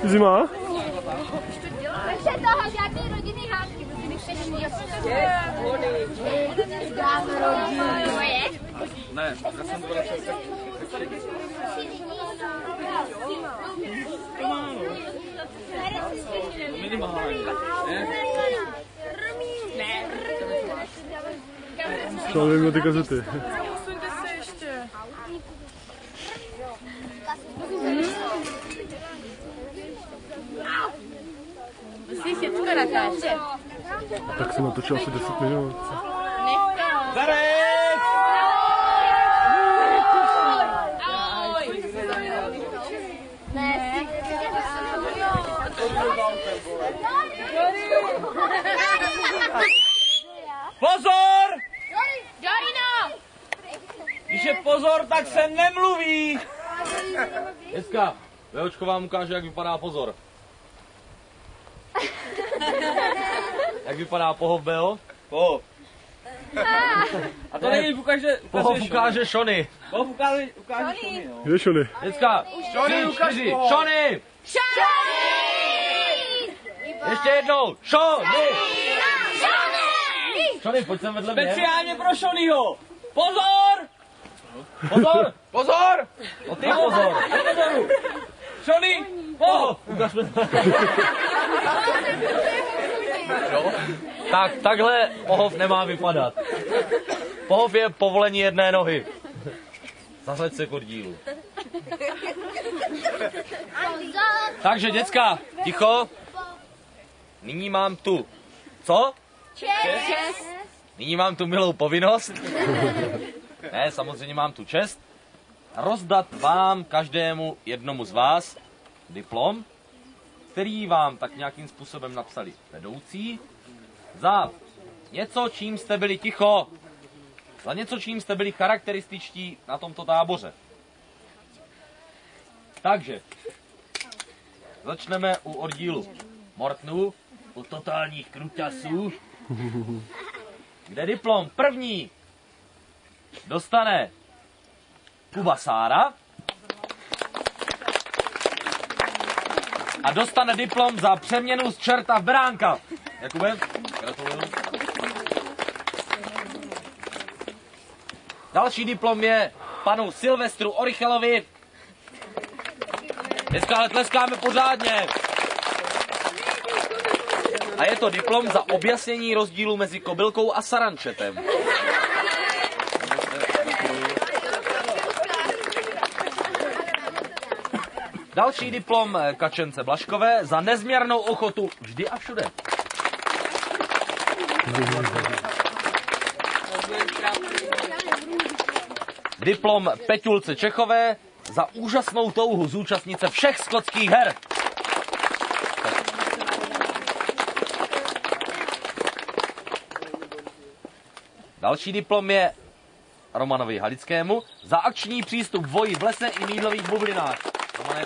Zima? Takže toho žádný rodinný hádky, rodinný křešní. Ne, já jsem to radši. Minimálně. Co nevím, ty kazety. Posuňte se ještě. Myslíš, je to natáče? Tak jsem natočil asi 10 minut. Zarec! Pozor! Jorino! Když je pozor, tak se nemluví! Dneska, Vehočko vám ukáže, jak vypadá pozor. Jak vypadá pohov, Beo? Pohov. A to není Pohov ukáže Šony. Pohov ukáže Šony, no. Kde Šony? Dneska, Šony, ukáž pohov. Šony! Ještě jednou, Šony! Šony, pojď sem vedle mě. Speciálně pro Šonyho! Pozor! Pozor! Pozor! O ty pozor! Pozoru! Šony! Pohov! Ukaž mi. Tak, takhle pohov nemá vypadat. Pohov je povolení jedné nohy. Zahled se k oddílu. Takže, děcka, ticho. Nyní mám tu. Co? Čest! Nyní mám tu milou povinnost. Ne, samozřejmě mám tu čest. Rozdat vám, každému jednomu z vás, diplom, který vám tak nějakým způsobem napsali vedoucí, za něco, čím jste byli ticho, za něco, čím jste byli charakterističtí na tomto táboře. Takže, začneme u oddílu Mortnů, u totálních kruťasů, kde diplom první dostane Kuba Sára a dostane diplom za přeměnu z čerta v beránka. Jakube, gratuluju. Další diplom je panu Silvestru Orichelovi. Dneska ale tleskáme pořádně. A je to diplom za objasnění rozdílu mezi kobylkou a sarančetem. Další diplom Kačence Blaškové za nezměrnou ochotu vždy a všude. Diplom Peťulce Čechové za úžasnou touhu zúčastnit se všech skotských her. Další diplom je Romanovi Halickému za akční přístup v boji v lese i mýdlových bublinách. Romane,